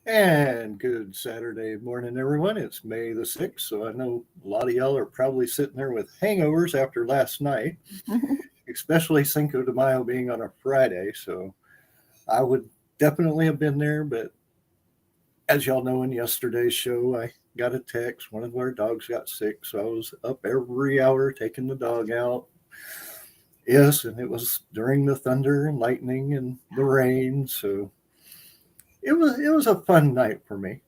And good Saturday morning, everyone. It's May the 6th, so I know a lot of y'all are probably sitting there with hangovers after last night, especially Cinco de Mayo being on a Friday. So I would definitely have been there, but as y'all know, in yesterday's show, I got a text. One of our dogs got sick, so I was up every hour taking the dog out. Yes, and it was during the thunder and lightning and the rain, so it was a fun night for me.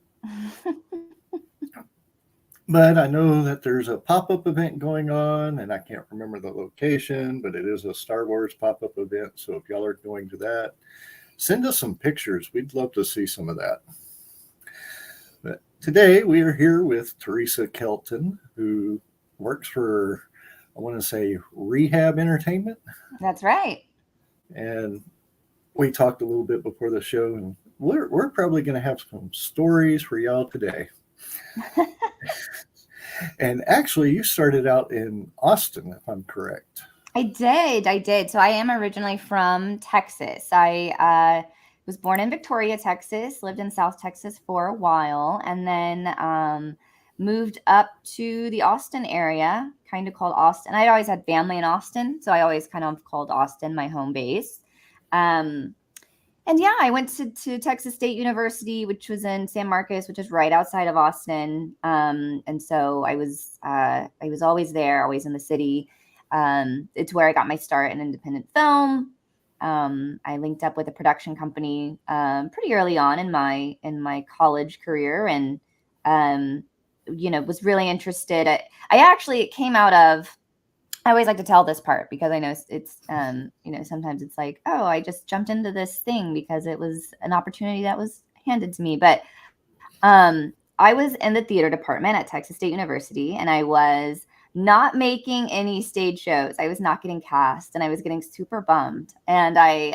But I know that there's a pop-up event going on, and I can't remember the location, but it is a Star Wars pop-up event. So if y'all are going to that, send us some pictures. We'd love to see some of that. But today we are here with Terissa Kelton, who works for, I want to say, Rehab Entertainment. That's right. And we talked a little bit before the show, and we're probably going to have some stories for y'all today. And actually, you started out in Austin, if I'm correct. I did. So I am originally from Texas. I was born in Victoria, Texas, lived in South Texas for a while, and then moved up to the Austin area, kind of called Austin. I always had family in Austin, so I always kind of called Austin my home base. And yeah, I went to Texas State University, which was in San Marcos, which is right outside of Austin. And so I was always there, always in the city. It's where I got my start in independent film. I linked up with a production company pretty early on in my college career, and was really interested. It came out of. I always like to tell this part because I know it's sometimes it's like, oh, I just jumped into this thing because it was an opportunity that was handed to me. But I was in the theater department at Texas State University, and I was not making any stage shows. I was not getting cast, and I was getting super bummed. And I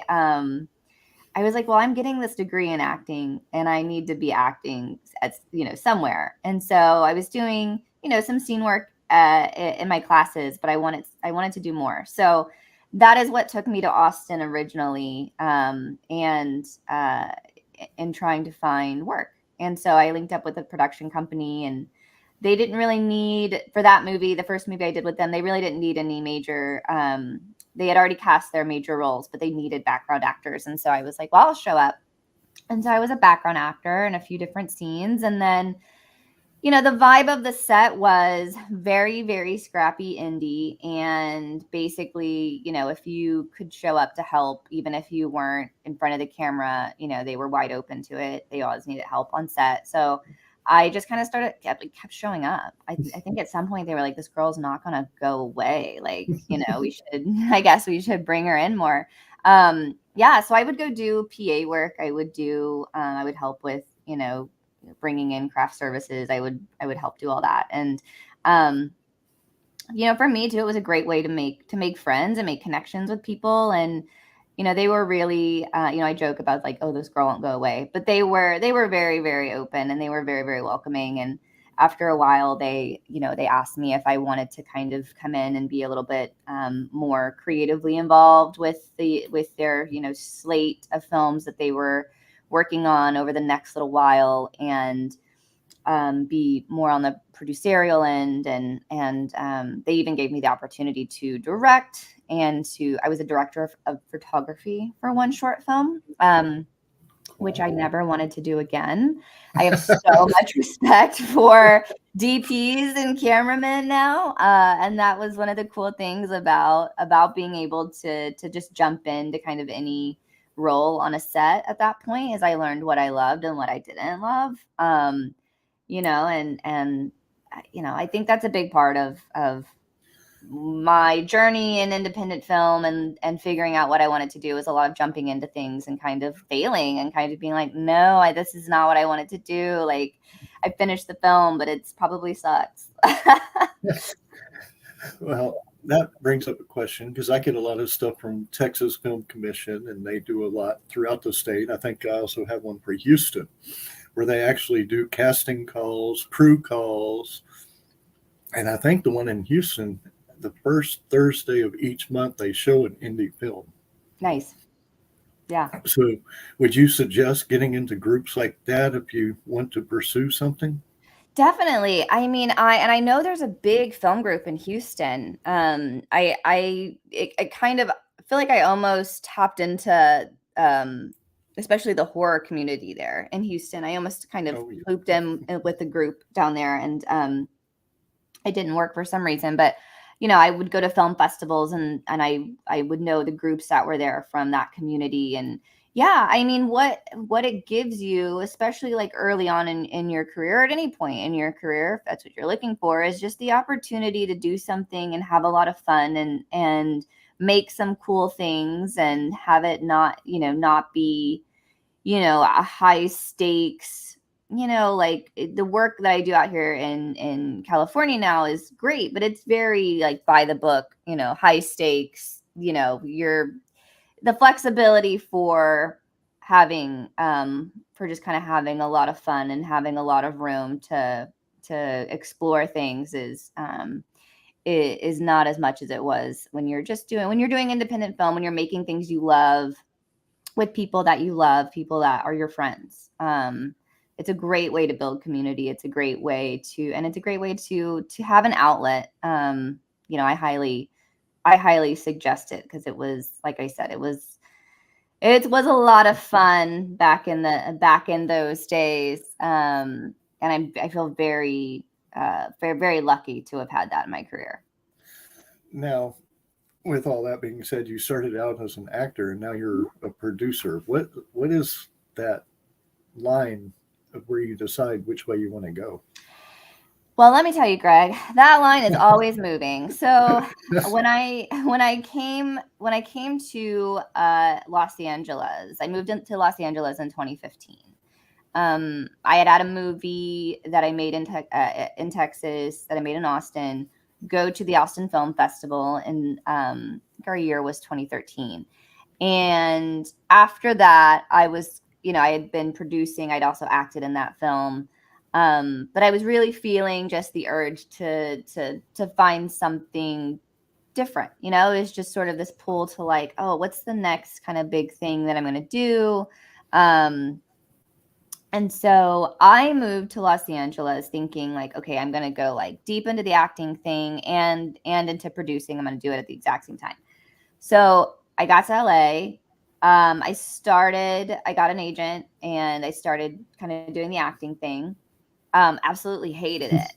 was like, well, I'm getting this degree in acting, and I need to be acting at somewhere. And so I was doing some scene work in my classes, but I wanted to do more. So that is what took me to Austin originally, and in trying to find work. And so I linked up with a production company, and they didn't really need, for that movie, the first movie I did with them, they really didn't need any major, they had already cast their major roles, but they needed background actors. And so I was like, well, I'll show up. And so I was a background actor in a few different scenes. And then the vibe of the set was very, very scrappy indie. And basically, if you could show up to help, even if you weren't in front of the camera, they were wide open to it. They always needed help on set. So I just kind of kept showing up. I think at some point they were like, this girl's not going to go away. Like, we should bring her in more. So I would go do PA work. I would help with, bringing in craft services. I would help do all that. And, for me too, it was a great way to make friends and make connections with people. And, they were really, I joke about like, oh, this girl won't go away, but they were very, very open, and they were very, very welcoming. And after a while, they asked me if I wanted to kind of come in and be a little bit more creatively involved with their, slate of films that they were working on over the next little while, and be more on the producerial end. And they even gave me the opportunity to direct, and I was a director of photography for one short film, which I never wanted to do again. I have so much respect for DPs and cameramen now, and that was one of the cool things about being able to just jump into kind of any role on a set at that point, is I learned what I loved and what I didn't love. And I think that's a big part of my journey in independent film and figuring out what I wanted to do. Was a lot of jumping into things and kind of failing and kind of being like, no, this is not what I wanted to do. Like, I finished the film, but it's probably sucks. Well, that brings up a question, because I get a lot of stuff from Texas Film Commission, and they do a lot throughout the state. I think I also have one for Houston, where they actually do casting calls, crew calls. And I think the one in Houston, the first Thursday of each month, they show an indie film. Nice. Yeah. So would you suggest getting into groups like that if you want to pursue something? Definitely. I mean, I know there's a big film group in Houston. I kind of feel like I almost tapped into, especially the horror community there in Houston. I almost kind of looped in with the group down there, and it didn't work for some reason. But I would go to film festivals, and I would know the groups that were there from that community. And yeah, I mean, what it gives you, especially like early on in your career, at any point in your career, if that's what you're looking for, is just the opportunity to do something and have a lot of fun and make some cool things, and have it not be, a high stakes, like the work that I do out here in California now is great, but it's very like by the book, high stakes, the flexibility for having, for just kind of having a lot of fun and having a lot of room to explore things is not as much as it was when you're doing independent film, when you're making things you love with people that you love, people that are your friends. It's a great way to build community. It's a great way to have an outlet. I highly suggest it, because it was, like I said, it was a lot of fun back in those days. And I feel very, very, very lucky to have had that in my career. Now, with all that being said, you started out as an actor and now you're a producer. What is that line of where you decide which way you want to go? Well, let me tell you, Greg, that line is always moving. So when I came to Los Angeles, I moved into Los Angeles in 2015. I had a movie that I made in Texas, that I made in Austin, go to the Austin Film Festival, and our year was 2013. And after that, I was, I had been producing. I'd also acted in that film. But I was really feeling just the urge to find something different. It was just sort of this pull to like, oh, what's the next kind of big thing that I'm going to do? And so I moved to Los Angeles thinking like, okay, I'm going to go like deep into the acting thing and into producing. I'm going to do it at the exact same time. So I got to LA. I got an agent, and I started kind of doing the acting thing. Absolutely hated it.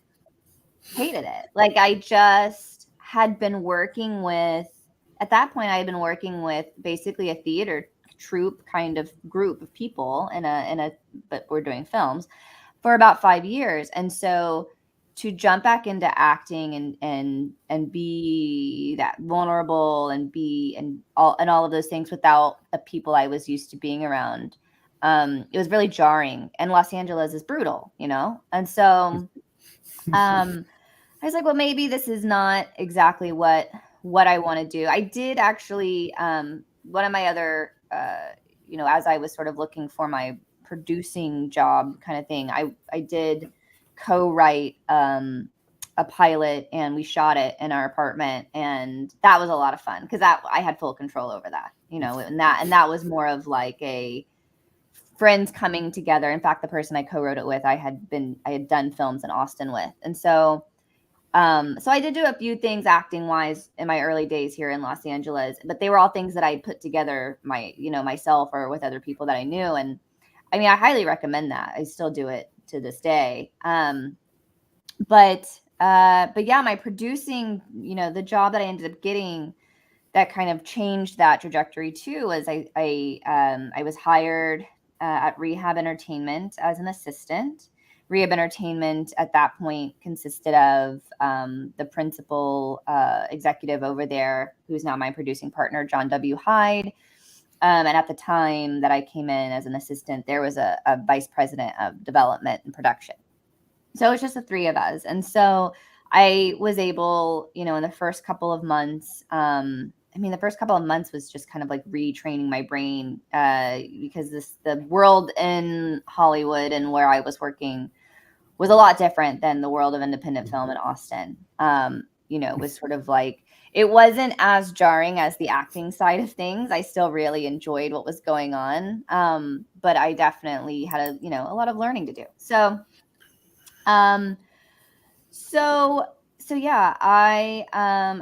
Like, I just had been working with, at that point, I had been working with basically a theater troupe kind of group of people but we're doing films for about 5 years. And so to jump back into acting and be that vulnerable and all of those things without the people I was used to being around, it was really jarring. And Los Angeles is brutal, and so I was like, well, maybe this is not exactly what I want to do. I did actually, one of my other, as I was sort of looking for my producing job kind of thing, I did co-write a pilot, and we shot it in our apartment, and that was a lot of fun, because I had full control over that, and that was more of like a friends coming together. In fact, the person I co-wrote it with, I had done films in Austin with. And so I did do a few things acting wise in my early days here in Los Angeles, but they were all things that I put together myself or with other people that I knew. And I mean, I highly recommend that. I still do it to this day. But yeah, my producing, the job that I ended up getting that kind of changed that trajectory too was I was hired at Rehab Entertainment as an assistant. Rehab Entertainment at that point consisted of the principal executive over there, who's now my producing partner, John W. Hyde. And at the time that I came in as an assistant, there was a vice president of development and production. So it's just the three of us. And so I was able, in the first couple of months, the first couple of months was just kind of like retraining my brain because the world in Hollywood and where I was working was a lot different than the world of independent film in Austin. It was sort of like, it wasn't as jarring as the acting side of things. I still really enjoyed what was going on. But I definitely had a lot of learning to do. So yeah, I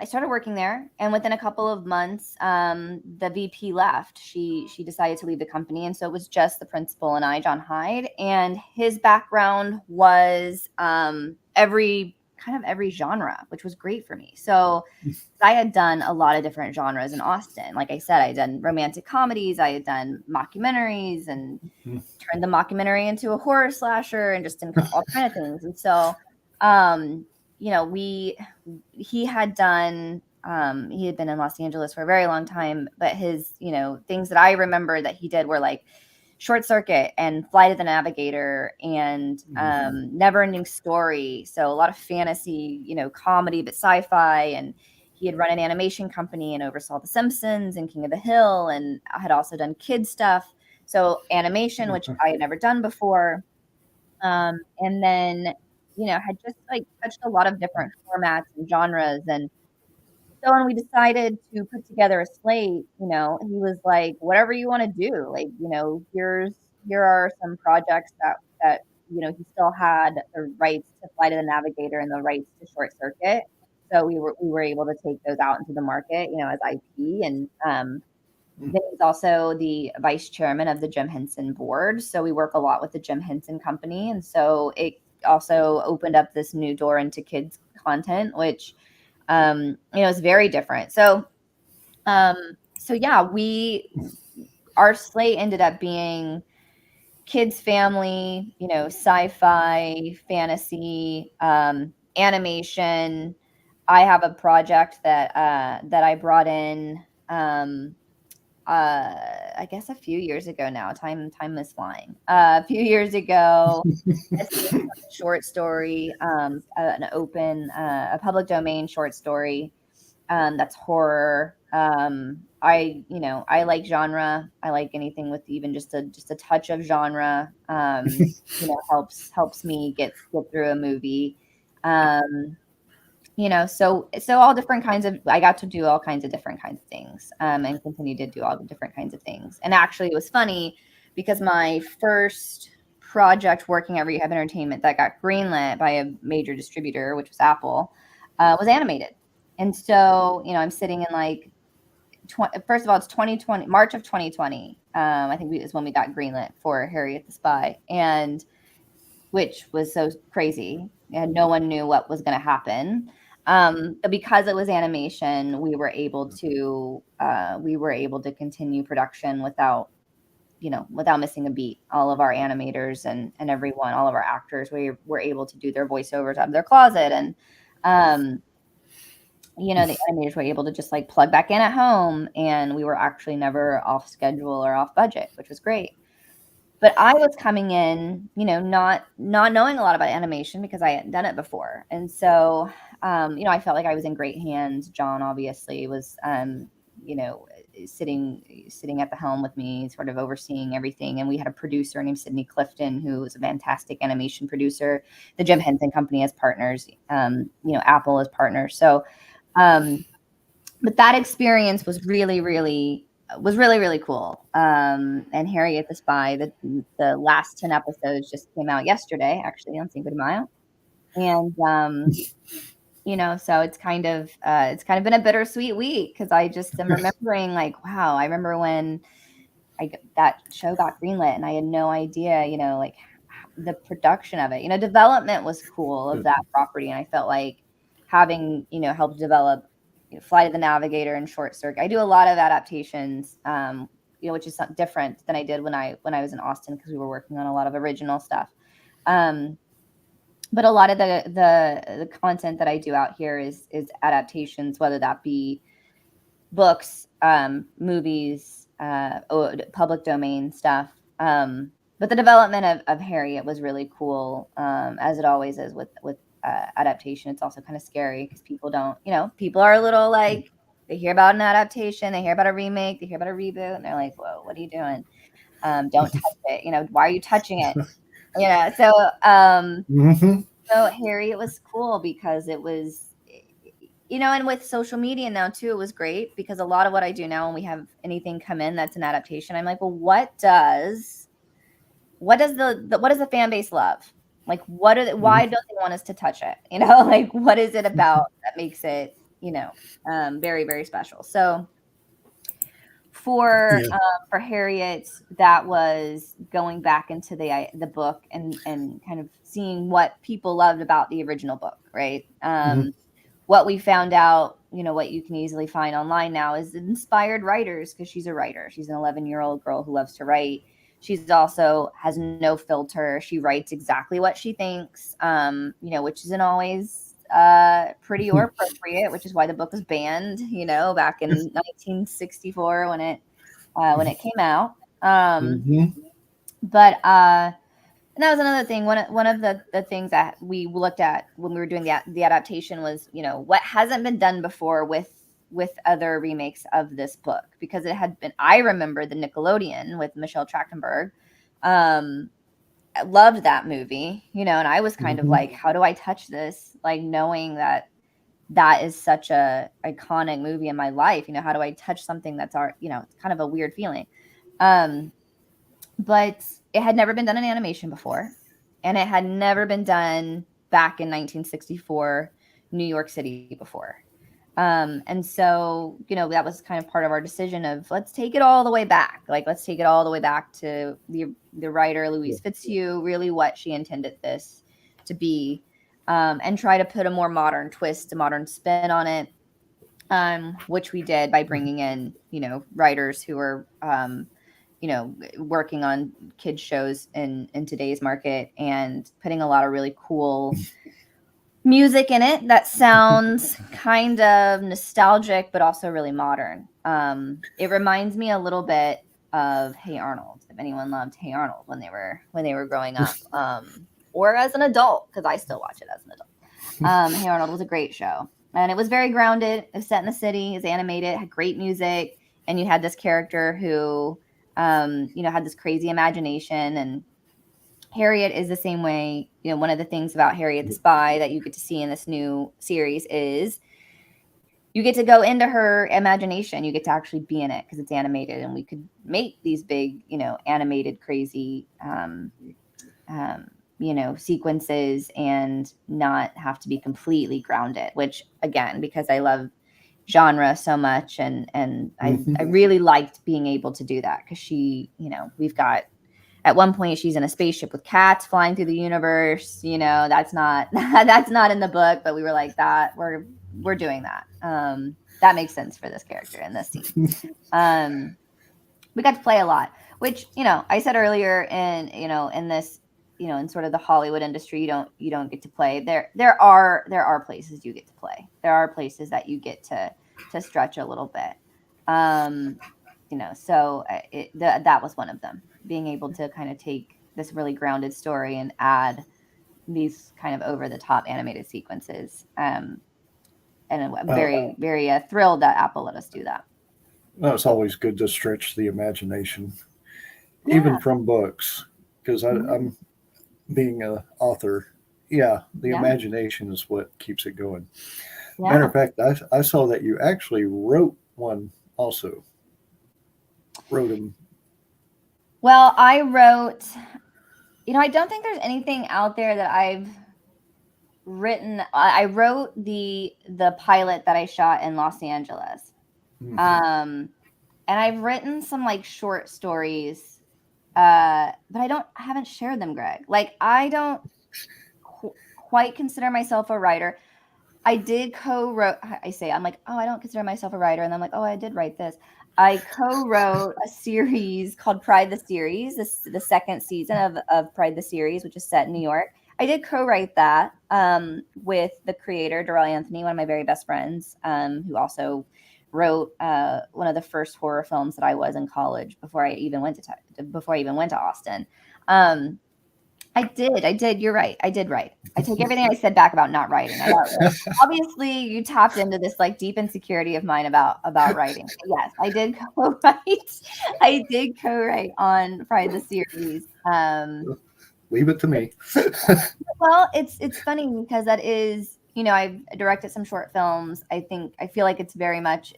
started working there, and within a couple of months, the VP left. She decided to leave the company, and so it was just the principal and I, John Hyde, and his background was every genre, which was great for me. So I had done a lot of different genres in Austin. Like I said, I had done romantic comedies, I had done mockumentaries, and turned the mockumentary into a horror slasher, and just done all kind of things. And so he had done he had been in Los Angeles for a very long time, but his things that I remember that he did were like Short Circuit and Flight of the Navigator and Never Ending Story. So a lot of fantasy, comedy, but sci-fi. And he had run an animation company and oversaw The Simpsons and King of the Hill, and I had also done kid stuff. So animation, which I had never done before. And then, had just like touched a lot of different formats and genres. And so when we decided to put together a slate, he was like, whatever you want to do, like, here are some projects that he still had the rights to Flight of the Navigator and the rights to Short Circuit. So we were able to take those out into the market, as IP. And then he's also the vice chairman of the Jim Henson board. So we work a lot with the Jim Henson Company. And so it also opened up this new door into kids content, which, is very different. So yeah, our slate ended up being kids, family, sci-fi, fantasy, animation. I have a project that I brought in, I guess a few years ago now. Time is flying. A few years ago, a short story, an open, a public domain short story that's horror. I like genre. I like anything with even just a touch of genre. Helps me get through a movie. So all different kinds of, I got to do all kinds of different kinds of things, and continue to do all the different kinds of things. And actually it was funny because my first project working at Rehab Entertainment that got greenlit by a major distributor, which was Apple, was animated. And so, I'm sitting in like, first of all, it's 2020, March of 2020. I think is when we got greenlit for Harriet the Spy, and which was so crazy. And no one knew what was going to happen. But because it was animation, we were able to continue production without missing a beat. All of our animators and everyone, all of our actors, we were able to do their voiceovers out of their closet. And, the animators were able to just like plug back in at home, and we were actually never off schedule or off budget, which was great. But I was coming in, not knowing a lot about animation because I hadn't done it before. And so, I felt like I was in great hands. John obviously was, sitting at the helm with me, sort of overseeing everything. And we had a producer named Sydney Clifton, who was a fantastic animation producer. The Jim Henson Company as partners, Apple as partners. So, but that experience was really, really cool. And Harriet the Spy, the last 10 episodes just came out yesterday, actually, on Cinco de Mayo. And, so it's kind of been a bittersweet week because I just am remembering like, wow, I remember when that show got greenlit and I had no idea, like the production of it. Development was cool of that property, and I felt like having helped develop Flight of the Navigator and Short Circuit. I do a lot of adaptations, which is different than I did when I was in Austin, because we were working on a lot of original stuff. But a lot of the content that I do out here is adaptations, whether that be books, movies, public domain stuff. But the development of Harriet was really cool, as it always is with adaptation. It's also kind of scary because people are a little like, they hear about an adaptation, they hear about a remake, they hear about a reboot, and they're like, whoa, what are you doing? Don't touch it. Why are you touching it? So Harriet was cool because it was, and with social media now too, it was great because a lot of what I do now, when we have anything come in that's an adaptation, I'm like, well, what does the fan base love? Like, why don't they want us to touch it? Like, what is it about that makes it, very, very special? So for Harriet, that was going back into the book and kind of seeing what people loved about the original book, right? What we found out, what you can easily find online now, is inspired writers, because she's a writer. She's an 11-year-old girl who loves to write. She's also has no filter. She writes exactly what she thinks, which isn't always pretty or appropriate, which is why the book was banned, back in 1964 when it came out. But and that was another thing. One of the things that we looked at when we were doing the adaptation was, what hasn't been done before with other remakes of this book, because it had been, I remember the Nickelodeon with Michelle Trachtenberg. I loved that movie, and I was kind of like, how do I touch this? Like, knowing that is such a iconic movie in my life, how do I touch something that's it's kind of a weird feeling. But it had never been done in animation before, and it had never been done back in 1964 New York City before. And so, that was kind of part of our decision of, let's take it all the way back. Like, let's take it all the way back to the writer, Louise Fitzhugh, really what she intended this to be, and try to put a more modern twist, a modern spin on it, which we did by bringing in, writers who are, working on kids shows in today's market, and putting a lot of really cool music in it that sounds kind of nostalgic, but also really modern. It reminds me a little bit of Hey Arnold, if anyone loved Hey Arnold when they were growing up, or as an adult, because I still watch it as an adult. Hey Arnold was a great show, and it was very grounded. It was set in the city, it was animated, it had great music, and you had this character who had this crazy imagination. And Harriet is the same way. One of the things about Harriet the Spy that you get to see in this new series is you get to go into her imagination. You get to actually be in it because it's animated, and we could make these big, animated, crazy, sequences and not have to be completely grounded, which, again, because I love genre so much, and I really liked being able to do that, because she, we've got, at one point she's in a spaceship with cats flying through the universe. That's not in the book, but we were like, that we're doing that. That makes sense for this character in this scene. We got to play a lot, which, I said earlier, in this, in sort of the Hollywood industry, you don't get to play. There are places you get to play. There are places that you get to stretch a little bit. So that was one of them, being able to kind of take this really grounded story and add these kind of over the top animated sequences. And I'm very, very thrilled that Apple let us do that. Well, it's always good to stretch the imagination, even from books, because I'm being an author. The imagination is what keeps it going. Matter of fact, I saw that you actually wrote one also. Wrote them. Well, I wrote, I don't think there's anything out there that I've written. I wrote the pilot that I shot in Los Angeles. And I've written some like short stories but I haven't shared them, Greg. Like, I don't quite consider myself a writer. I did co-wrote. I'm like, oh, I don't consider myself a writer, and I'm like, oh, I did write this. I co-wrote a series called Pride the Series, the second season of Pride the Series, which is set in New York. I did co-write that with the creator, Darrell Anthony, one of my very best friends, who also wrote one of the first horror films that I was in college before I even went to Austin. I did. You're right. I did write. I take everything I said back about not writing. Obviously, you tapped into this like deep insecurity of mine about writing. But yes, I did co-write. I did co-write on Pride the Series. Leave it to me. Well, it's funny because that is, I've directed some short films. I feel like it's very much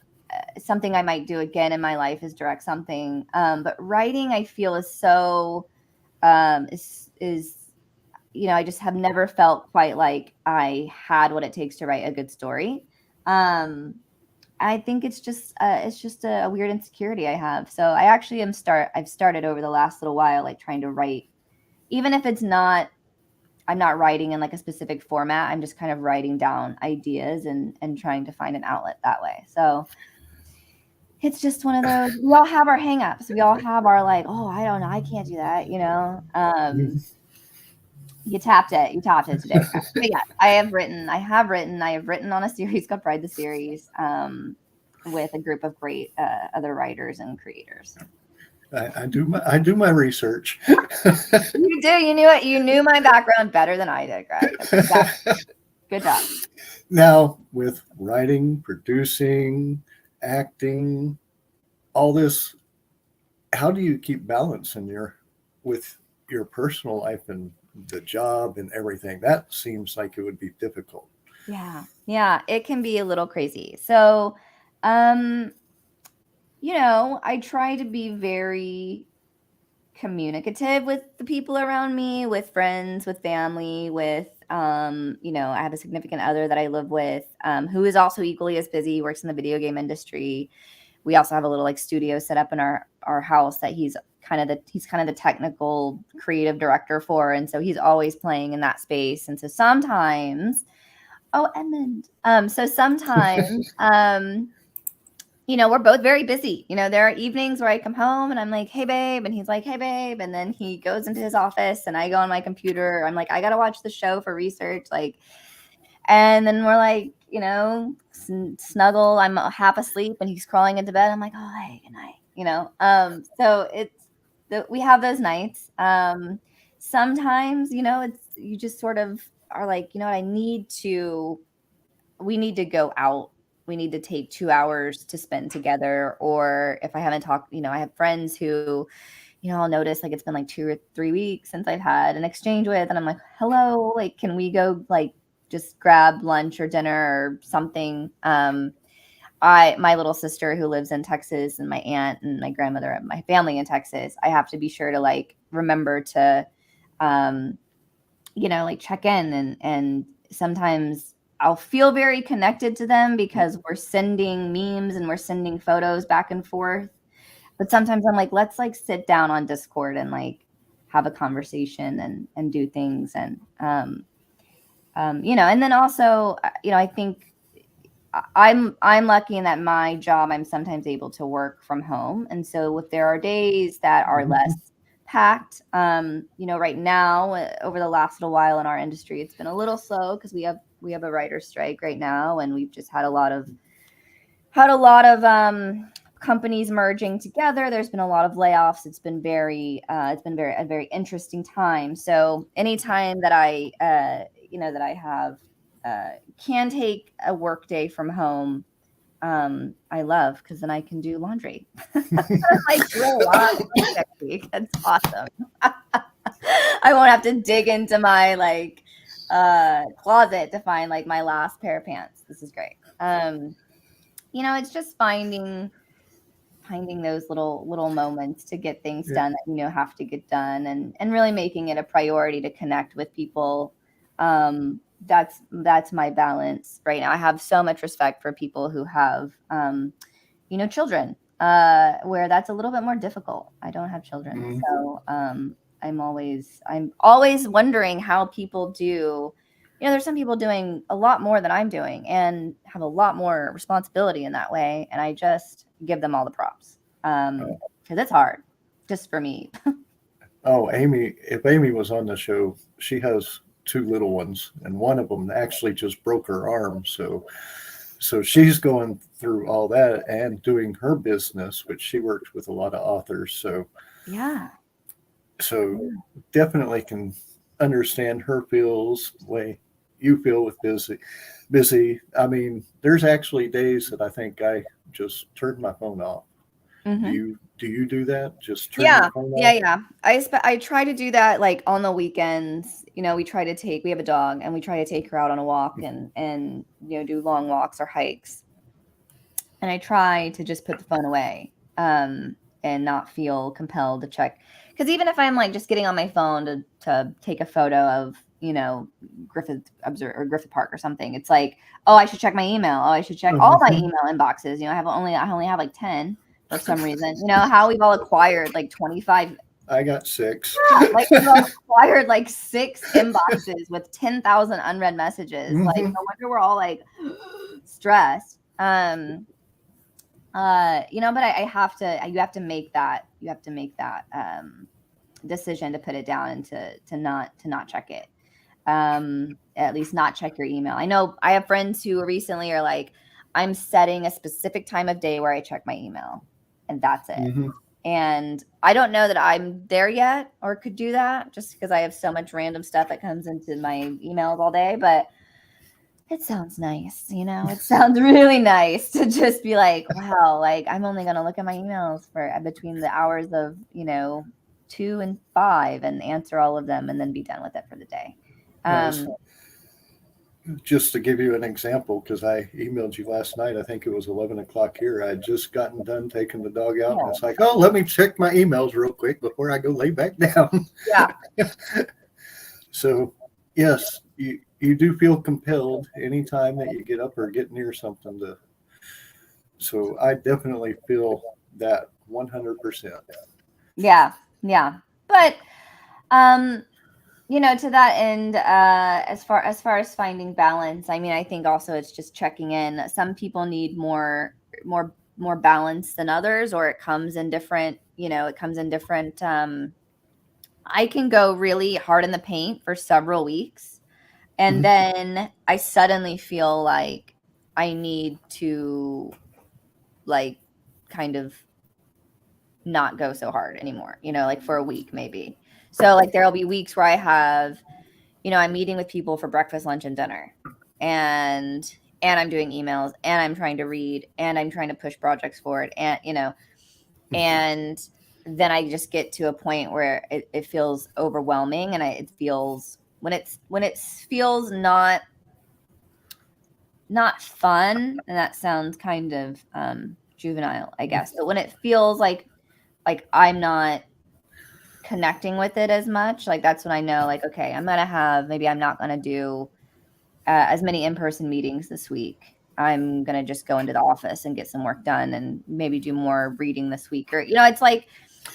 something I might do again in my life is direct something. But writing, I feel, is so I just have never felt quite like I had what it takes to write a good story. I think it's just a weird insecurity I have. So I actually I've started over the last little while, like trying to write, even if I'm not writing in like a specific format. I'm just kind of writing down ideas and trying to find an outlet that way. So it's just one of those, we all have our hangups. We all have our like, oh, I don't know, I can't do that, You tapped it today. But yeah, I have written on a series called Pride the Series, with a group of great other writers and creators. I do my research. You do. You knew it. You knew my background better than I did, Greg. Good job. Now, with writing, producing, acting, all this, how do you keep balance with your personal life and the job and everything? That seems like it would be difficult. Yeah, it can be a little crazy. So, I try to be very communicative with the people around me, with friends, with family, with, I have a significant other that I live with, who is also equally as busy, works in the video game industry. We also have a little like studio set up in our house that he's kind of the technical creative director for. And so he's always playing in that space. And so sometimes, Edmund, so sometimes, we're both very busy. There are evenings where I come home and I'm like, hey, babe. And he's like, hey, babe. And then he goes into his office and I go on my computer. I'm like, I got to watch the show for research. And then we're like, snuggle. I'm half asleep and he's crawling into bed. I'm like, oh, hey, good night. So we have those nights. Sometimes, you just sort of are like, what, we need to go out. We need to take 2 hours to spend together. Or if I haven't talked, I have friends who, I'll notice like it's been like 2 or 3 weeks since I've had an exchange with, and I'm like, hello, like, can we go like just grab lunch or dinner or something? My little sister who lives in Texas and my aunt and my grandmother and my family in Texas, I have to be sure to like remember to, like check in, and sometimes I'll feel very connected to them because we're sending memes and we're sending photos back and forth. But sometimes I'm like, let's like sit down on Discord and like have a conversation and do things. And, and then also, I think I'm lucky in that my job, I'm sometimes able to work from home. And so if there are days that are less packed, right now, over the last little while in our industry, it's been a little slow because we have a writer's strike right now, and we've just had a lot of companies merging together. There's been a lot of layoffs. It's been a very interesting time. So anytime that I can take a work day from home, I love, because then I can do laundry. Like really awesome. That's awesome. I won't have to dig into my like closet to find like my last pair of pants. This is great. It's just finding those little moments to get things done that have to get done, and really making it a priority to connect with people. That's my balance right now. I have so much respect for people who have children, where that's a little bit more difficult. I don't have children, Mhm. so I'm always wondering how people do. There's some people doing a lot more than I'm doing and have a lot more responsibility in that way, and I just give them all the props because it's hard, just for me. Oh, Amy, if Amy was on the show, she has two little ones, and one of them actually just broke her arm. So she's going through all that and doing her business, which she works with a lot of authors. Yeah. So definitely can understand her feels the way you feel with busy. I mean, there's actually days that I think I just turn my phone off. Mm-hmm. Do you do that? Just turn your Yeah, phone yeah, off? yeah. I try to do that like on the weekends. We have a dog and we try to take her out on a walk and do long walks or hikes. And I try to just put the phone away and not feel compelled to check. Because even if I'm like just getting on my phone to take a photo of Griffith Park or something, it's like, oh, I should check my email. Oh, I should check all my email inboxes. I only have like 10 for some reason. How we've all acquired like 25. I got 6. Like we've all acquired like 6 inboxes with 10,000 unread messages. Like no wonder we're all like stressed. But I have to. You have to make that. You have to make that decision to put it down and to not check it. At least not check your email. I know I have friends who recently are like, I'm setting a specific time of day where I check my email, and that's it. Mm-hmm. And I don't know that I'm there yet or could do that just because I have so much random stuff that comes into my emails all day. But it sounds nice, it sounds really nice to just be like, wow, like I'm only going to look at my emails for between the hours of, 2 and 5 and answer all of them and then be done with it for the day. Just to give you an example, because I emailed you last night, I think it was 11 o'clock here. I had just gotten done taking the dog out, and it's like, oh, let me check my emails real quick before I go lay back down. Yeah. So, yes, you do feel compelled anytime that you get up or get near something to. So I definitely feel that 100%. Yeah. But to that end, as far as finding balance, I mean, I think also it's just checking in. Some people need more balance than others, or it comes in different. I can go really hard in the paint for several weeks, and then I suddenly feel like I need to like kind of not go so hard anymore, like for a week maybe. So like there'll be weeks where I have, I'm meeting with people for breakfast, lunch, and dinner, and I'm doing emails, and I'm trying to read, and I'm trying to push projects forward, and and then I just get to a point where it feels overwhelming, and it feels when it feels not fun, and that sounds kind of juvenile, I guess, but when it feels like I'm not connecting with it as much, like that's when I know, like, okay, I'm not gonna do as many in-person meetings this week. I'm gonna just go into the office and get some work done and maybe do more reading this week, or it's like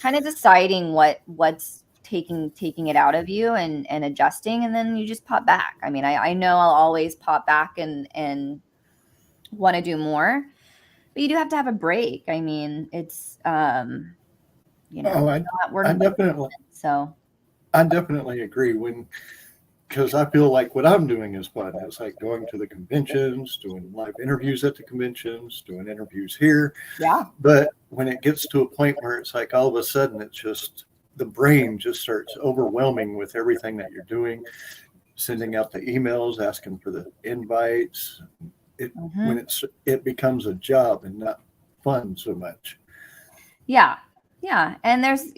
kind of deciding what's taking it out of you and adjusting, and then you just pop back. I mean, I know I'll always pop back and want to do more, but you do have to have a break. I mean, it's I definitely agree because I feel like what I'm doing is fun. It's like going to the conventions, doing live interviews at the conventions, doing interviews here. Yeah. But when it gets to a point where it's like all of a sudden it's just the brain just starts overwhelming with everything that you're doing, sending out the emails, asking for the invites. When it becomes a job and not fun so much. Yeah. And there's,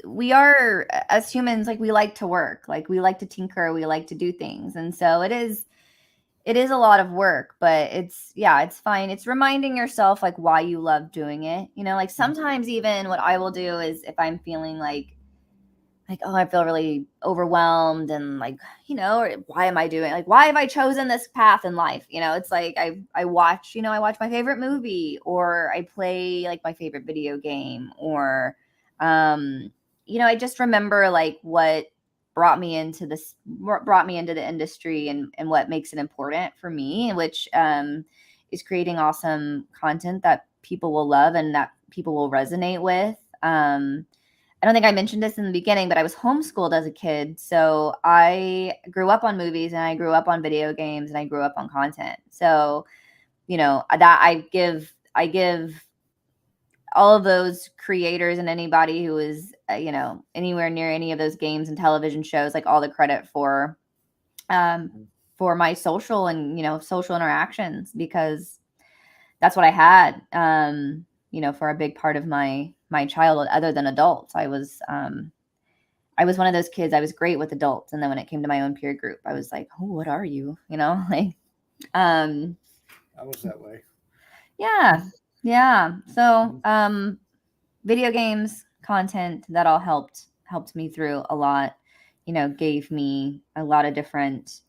we are, as humans, like we like to work, like we like to tinker, we like to do things. And so it is a lot of work, but it's fine. It's reminding yourself like why you love doing it. Like sometimes even what I will do is if I'm feeling like like, oh, I feel really overwhelmed and like, why am I doing, like, why have I chosen this path in life? It's like I watch my favorite movie, or I play like my favorite video game, or I just remember like what brought me into the industry, and what makes it important for me, which is creating awesome content that people will love and that people will resonate with. I don't think I mentioned this in the beginning, but I was homeschooled as a kid. So I grew up on movies, and I grew up on video games, and I grew up on content. So, that I give all of those creators and anybody who is, anywhere near any of those games and television shows, like all the credit for my social and, social interactions, because that's what I had, for a big part of my childhood, other than adults. I was one of those kids. I was great with adults, and then when it came to my own peer group, I was like, "Oh, what are you?" Like, I was that way. yeah. So, video games, content, that all helped me through a lot. Gave me a lot of different.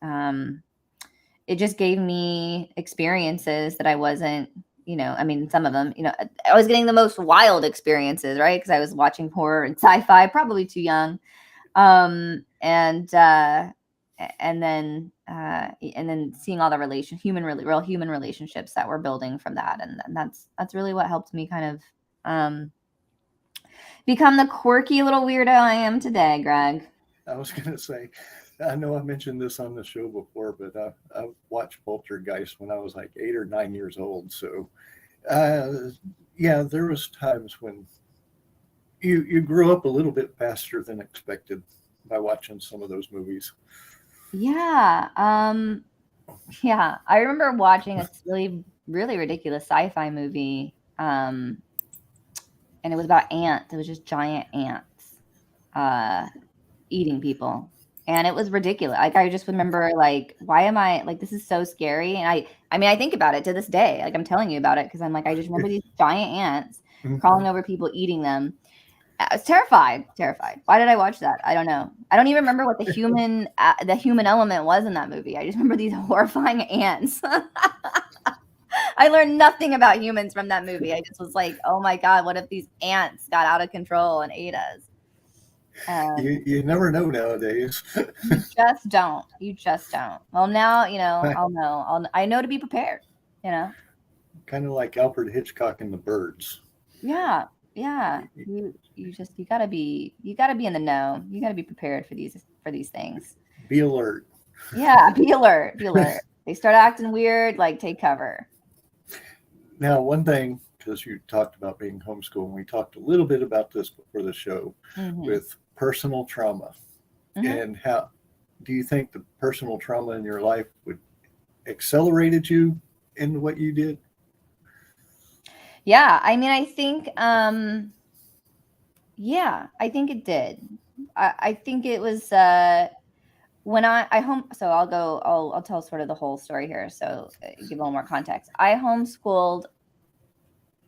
It just gave me experiences that I wasn't, I mean, some of them, I was getting the most wild experiences, right? Because I was watching horror and sci-fi, probably too young. And then seeing all the real human relationships that we're building from that. And that's really what helped me kind of become the quirky little weirdo I am today, Greg. I was going to say, I know I mentioned this on the show before, but I watched Poltergeist when I was like 8 or 9 years old. So, yeah, there was times when you grew up a little bit faster than expected by watching some of those movies. Yeah. Yeah. I remember watching a really, really ridiculous sci-fi movie. And it was about ants. It was just giant ants eating people. And it was ridiculous. Like, I just remember, like, why am I, like, this is so scary. And I mean, I think about it to this day. Like, I'm telling you about it because I'm like, I just remember these giant ants crawling over people, eating them. I was terrified. Why did I watch that? I don't know. I don't even remember what the human element was in that movie. I just remember these horrifying ants. I learned nothing about humans from that movie. I just was like, oh my God, what if these ants got out of control and ate us? You never know nowadays. You just don't. Well, now, I'll know. I know to be prepared, Kind of like Alfred Hitchcock and the Birds. Yeah. You gotta be in the know. You gotta be prepared for these things. Be alert. Yeah, be alert. They start acting weird, like, take cover. Now, one thing, because you talked about being homeschooled, and we talked a little bit about this before the show, with personal trauma. And how do you think the personal trauma in your life would accelerated you into what you did? Yeah, I mean, I think it did. I think it was when I home. So I'll tell sort of the whole story here. So give a little more context. I homeschooled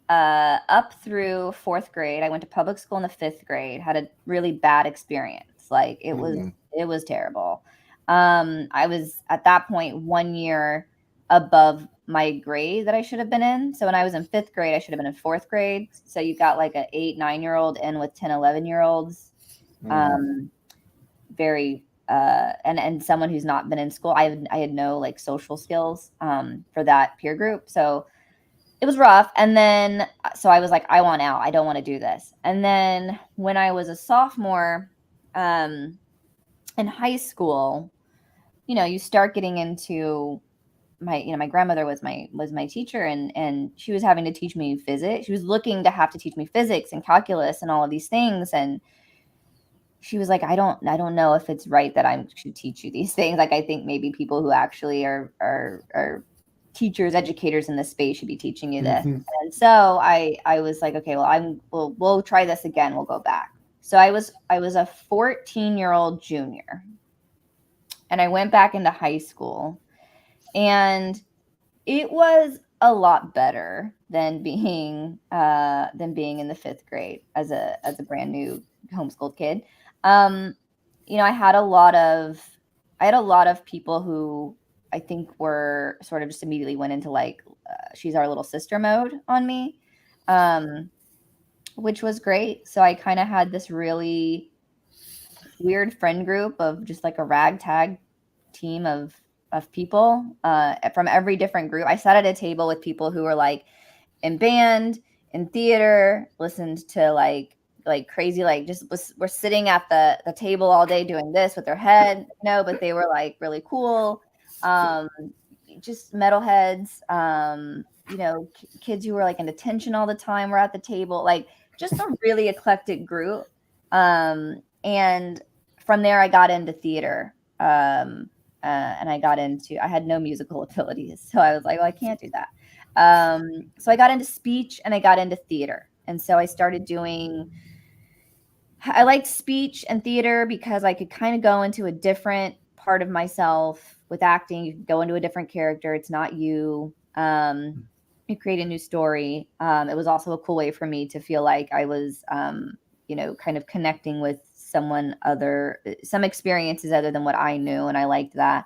up through 4th grade. I went to public school in the 5th grade. Had a really bad experience. Like, it was terrible. I was at that point 1 year above my grade that I should have been in. So when I was in 5th grade, I should have been in 4th grade. So you got like an 8-9-year-old in with 10-11-year-olds. Very and someone who's not been in school. I had no like social skills for that peer group. So it was rough. And then, so I was like, I want out. I don't want to do this. And then when I was a sophomore in high school, you start getting into my grandmother was my teacher, and she was having to teach me physics. She was looking to have to teach me physics and calculus and all of these things. And she was like, I don't know if it's right that I should teach you these things. Like, I think maybe people who actually are teachers, educators in this space should be teaching you this. And so I was like, okay, well, we'll try this again. We'll go back. So I was a 14-year-old junior, and I went back into high school, and it was a lot better than being in the 5th grade as a brand new homeschooled kid. I had a lot of people who I think were sort of just immediately went into like she's our little sister mode on me, which was great. So I kind of had this really weird friend group of just like a ragtag team of people from every different group. I sat at a table with people who were like in band, in theater, listened to like crazy, like just were sitting at the table all day doing this with their head, but they were like really cool. Just metalheads, kids who were like in detention all the time were at the table, like just a really eclectic group. And from there I got into theater. And I had no musical abilities. So I was like, well, I can't do that. So I got into speech and I got into theater. And so I liked speech and theater because I could kind of go into a different part of myself. With acting, you can go into a different character. It's not you. You create a new story. It was also a cool way for me to feel like I was, kind of connecting with some experiences other than what I knew. And I liked that.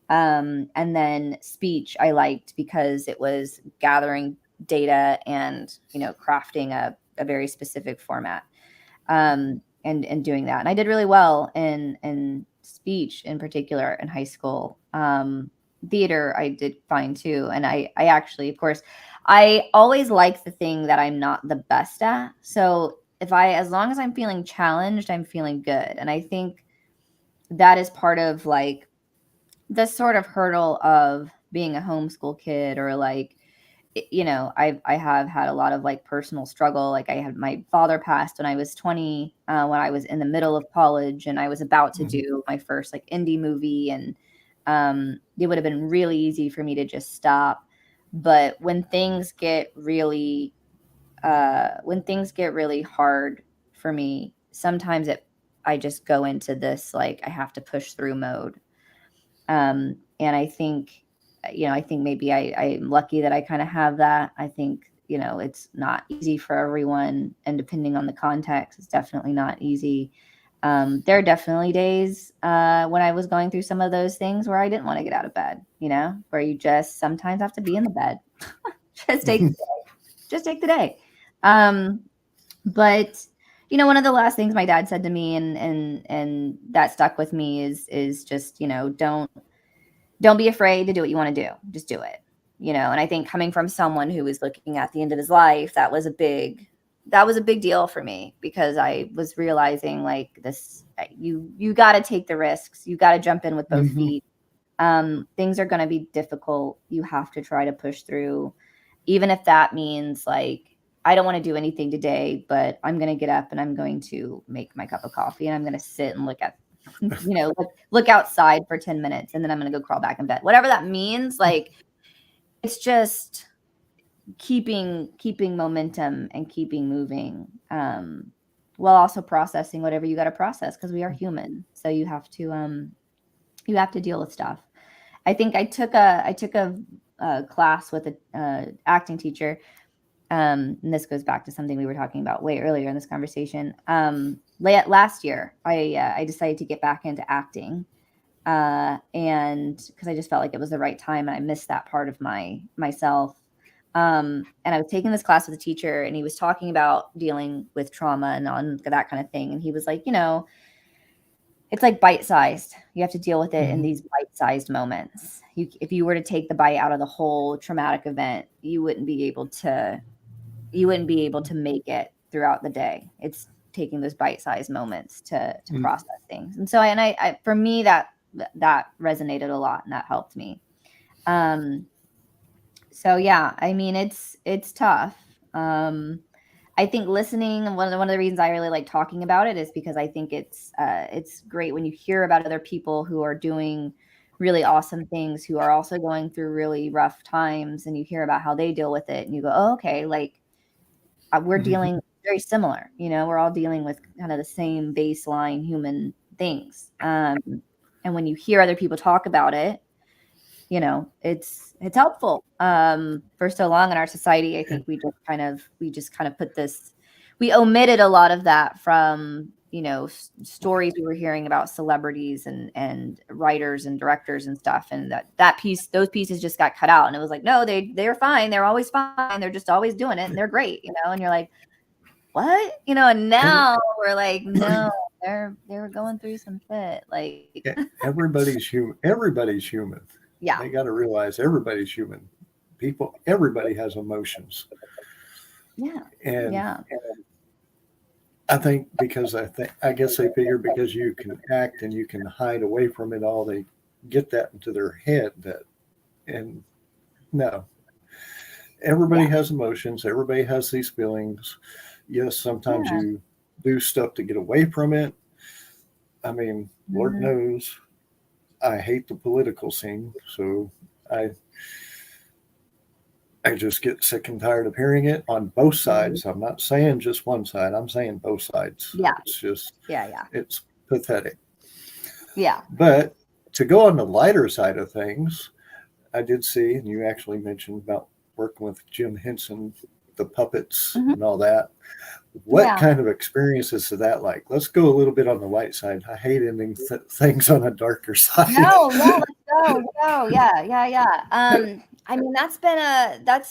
And then speech I liked because it was gathering data and, crafting a very specific format, and doing that. And I did really well in speech in particular in high school. Theater, I did fine too. And I actually, of course, I always like the thing that I'm not the best at. So as long as I'm feeling challenged, I'm feeling good. And I think that is part of like the sort of hurdle of being a homeschool kid, or like, I have had a lot of like personal struggle. Like I had my father passed when I was 20, when I was in the middle of college and I was about to do my first like indie movie. And it would have been really easy for me to just stop. But when things get really hard for me, sometimes I just go into this, like, I have to push through mode. And I think maybe I'm lucky that I kind of have that. I think, it's not easy for everyone, and depending on the context, it's definitely not easy. There are definitely days when I was going through some of those things where I didn't want to get out of bed, where you just sometimes have to be in the bed. Just take the day. But one of the last things my dad said to me, and that stuck with me, is just, don't be afraid to do what you want to do. Just do it. And I think coming from someone who was looking at the end of his life, that was a big deal for me, because I was realizing like this, you got to take the risks. You got to jump in with both feet. Things are going to be difficult. You have to try to push through, even if that means like, I don't want to do anything today, but I'm going to get up and I'm going to make my cup of coffee and I'm going to sit and look outside for 10 minutes, and then I'm going to go crawl back in bed. Whatever that means, like, it's just keeping momentum and keeping moving, while also processing whatever you got to process, because we are human. So you have to deal with stuff. I think I took a class with a acting teacher. And this goes back to something we were talking about way earlier in this conversation. Last year, I decided to get back into acting, and because I just felt like it was the right time, and I missed that part of myself. And I was taking this class with a teacher, and he was talking about dealing with trauma and on that kind of thing. And he was like, it's like bite-sized. You have to deal with it in these bite-sized moments. If you were to take the bite out of the whole traumatic event, you wouldn't be able to make it throughout the day. It's taking those bite-sized moments to process things. And so I for me, that resonated a lot, and that helped me. So yeah, I mean, it's tough. I think listening, one of the reasons I really like talking about it is because I think it's great when you hear about other people who are doing really awesome things, who are also going through really rough times, and you hear about how they deal with it, and you go, oh, okay, like, we're dealing very similar, we're all dealing with kind of the same baseline human things. And when you hear other people talk about it, it's helpful. For so long in our society, I think we just kind of put this, we omitted a lot of that from stories we were hearing about celebrities and writers and directors and stuff, and those pieces just got cut out, and it was like, no, they're fine, they're always fine, they're just always doing it, and they're great, and you're like, what, and now we're like, no, they're going through some shit, like everybody's human. Yeah. They got to realize everybody's human. Everybody has emotions. Yeah. And yeah. I think I guess they figure because you can act and you can hide away from it all, they get that into their head and no. Everybody has emotions. Everybody has these feelings. Yes, sometimes you do stuff to get away from it. I mean, Lord knows I hate the political scene, so I just get sick and tired of hearing it on both sides. I'm not saying just one side. I'm saying both sides. Yeah. It's just, yeah. It's pathetic. Yeah. But to go on the lighter side of things, I did see, and you actually mentioned about working with Jim Henson, the puppets and all that. What kind of experiences is that like? Let's go a little bit on the light side. I hate ending things on a darker side. No, let's go. Yeah. I mean, that's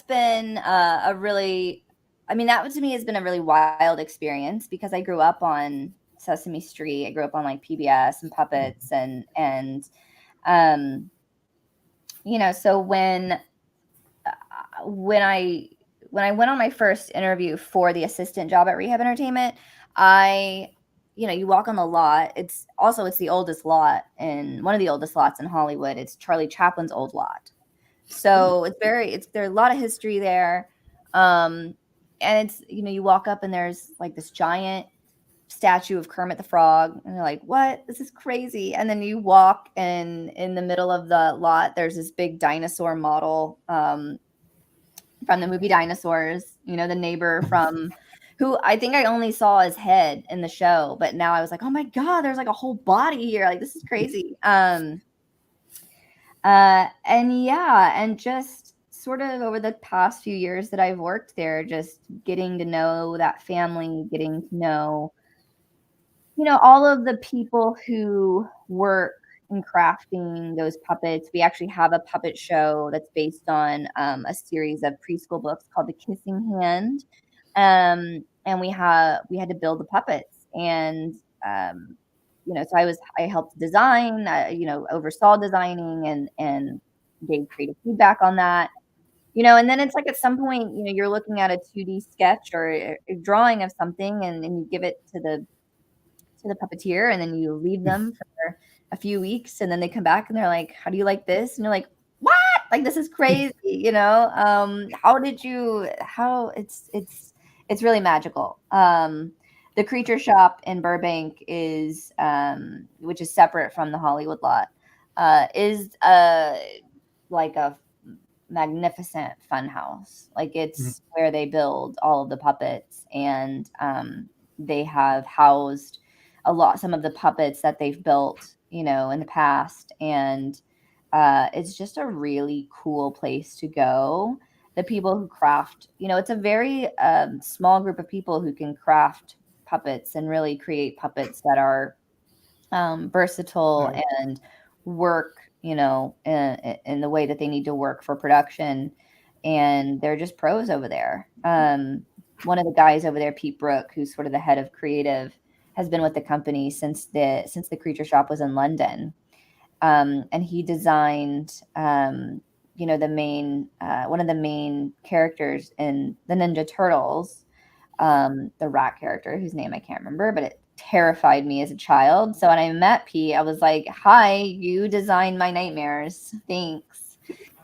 been a really, I mean, that to me has been a really wild experience because I grew up on Sesame Street. I grew up on like PBS and puppets and so when I went on my first interview for the assistant job at Rehab Entertainment, you walk on the lot. It's the oldest lot and one of the oldest lots in Hollywood. It's Charlie Chaplin's old lot. So there's a lot of history there. And it's, you walk up and there's like this giant statue of Kermit the Frog. And you're like, what? This is crazy. And then you walk and in the middle of the lot, there's this big dinosaur model, from the movie Dinosaurs, the neighbor from who I think I only saw his head in the show, but now I was like, oh my God, there's like a whole body here. Like, this is crazy. And just sort of over the past few years that I've worked there, just getting to know that family, getting to know, all of the people who work in crafting those puppets. We actually have a puppet show that's based on a series of preschool books called The Kissing Hand. And we had to build the puppets. And, so I helped design, oversaw designing and gave creative feedback on that. And then it's like at some point, you're looking at a 2D sketch or a drawing of something and you give it to the puppeteer and then you leave them for a few weeks and then they come back and they're like, how do you like this? And you're like, what? Like, this is crazy, it's really magical. The Creature Shop in Burbank is, which is separate from the Hollywood lot, is like a magnificent fun house. Like, it's where they build all of the puppets and they have housed some of the puppets that they've built, in the past. And it's just a really cool place to go. The people who craft, it's a very small group of people who can craft puppets and really create puppets that are versatile and work, in the way that they need to work for production. And they're just pros over there. One of the guys over there, Pete Brook, who's sort of the head of creative, has been with the company since the Creature Shop was in London. And he designed, the main, one of the main characters in the Ninja Turtles, the rat character whose name I can't remember, but it terrified me as a child. So when I met Pete, I was like, hi, you designed my nightmares. Thanks.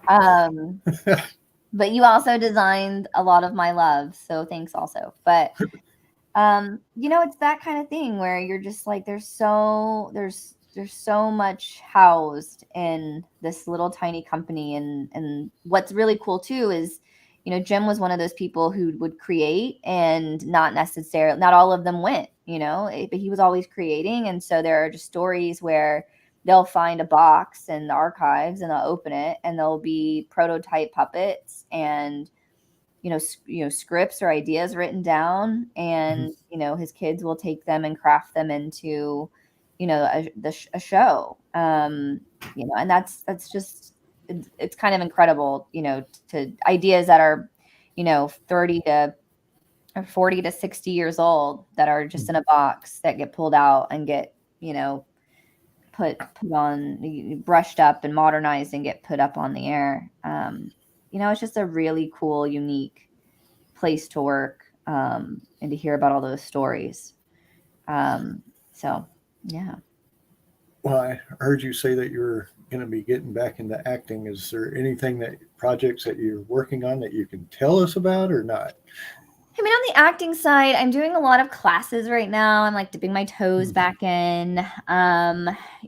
But you also designed a lot of my love. So thanks also. But, it's that kind of thing where you're just like, there's so much housed in this little tiny company. And what's really cool too is, Jim was one of those people who would create and not all of them went, but he was always creating. And so there are just stories where they'll find a box in the archives and they'll open it and there'll be prototype puppets and, scripts or ideas written down, and his kids will take them and craft them into a show. And that's just, it's kind of incredible, to ideas that are 30 to or 40 to 60 years old that are just in a box that get pulled out and get put on, brushed up and modernized and get put up on the air. It's just a really cool, unique place to work, and to hear about all those stories. So yeah. Well, I heard you say that you're going to be getting back into acting. Is there anything projects that you're working on that you can tell us about or not? I mean, on the acting side, I'm doing a lot of classes right now. I'm like dipping my toes back in.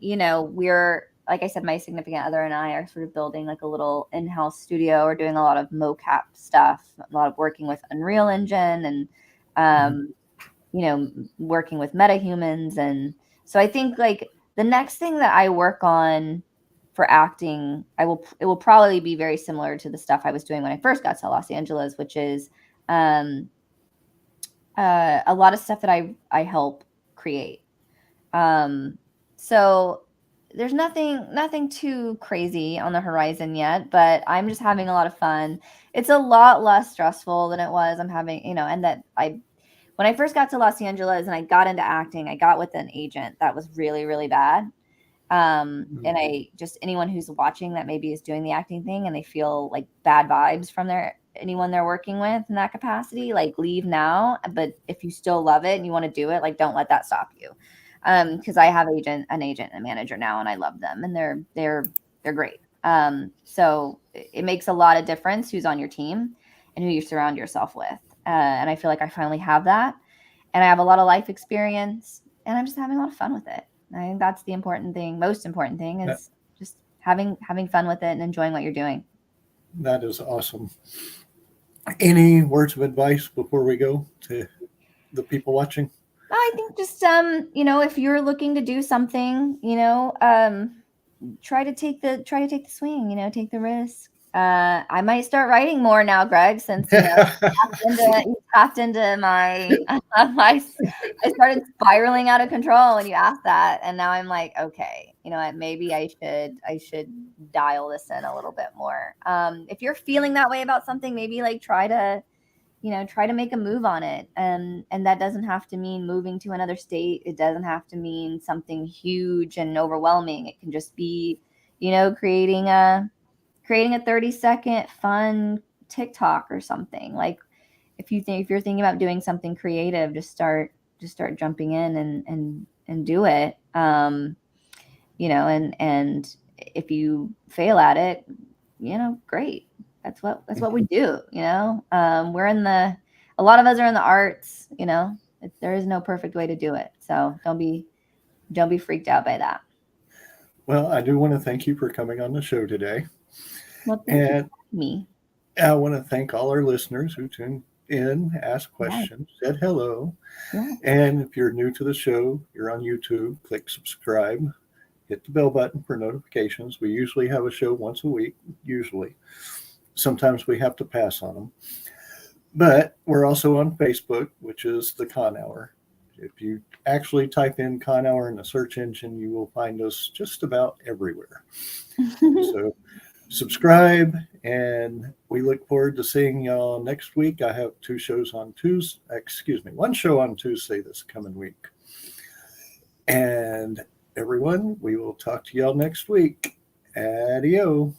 We're, like I said, my significant other and I are sort of building like a little in-house studio. We're doing a lot of mocap stuff, a lot of working with Unreal Engine and, working with metahumans. And so I think like the next thing that I work on for acting, it will probably be very similar to the stuff I was doing when I first got to Los Angeles, which is, a lot of stuff that I help create. So there's nothing too crazy on the horizon yet, but I'm just having a lot of fun. It's a lot less stressful than it was. I'm having, and that when I first got to Los Angeles and I got into acting, I got with an agent that was really, really bad. And anyone who's watching that maybe is doing the acting thing and they feel like bad vibes from anyone they're working with in that capacity, like leave now. But if you still love it and you want to do it, like don't let that stop you. Because I have an agent and a manager now, and I love them, and they're great. So it makes a lot of difference who's on your team and who you surround yourself with. And I feel like I finally have that, and I have a lot of life experience, and I'm just having a lot of fun with it. I think that's the most important thing is just having fun with it and enjoying what you're doing. That is awesome. Any words of advice before we go to the people watching? I think just, if you're looking to do something, try to take the swing, take the risk. I might start writing more now, Greg, since you tapped into my I started spiraling out of control when you asked that, and now I'm like, okay, maybe I should dial this in a little bit more. If you're feeling that way about something, maybe like try to make a move on it, and that doesn't have to mean moving to another state. It doesn't have to mean something huge and overwhelming. It can just be, creating a 30-second fun TikTok or something. Like if you're thinking about doing something creative, just start jumping in and do it. And if you fail at it, great. That's what we do. A lot of us are in the arts. There is no perfect way to do it. So don't be freaked out by that. Well, I do want to thank you for coming on the show today. Well, thank you for me. I want to thank all our listeners who tuned in, asked questions, said hello. Yeah. And if you're new to the show, you're on YouTube, click subscribe, hit the bell button for notifications. We usually have a show once a week, usually. Sometimes we have to pass on them. But we're also on Facebook, which is the Con Hour. If you actually type in Con Hour in the search engine, you will find us just about everywhere. So subscribe, and we look forward to seeing y'all next week. I have one show on Tuesday this coming week. And everyone, we will talk to y'all next week. Adio.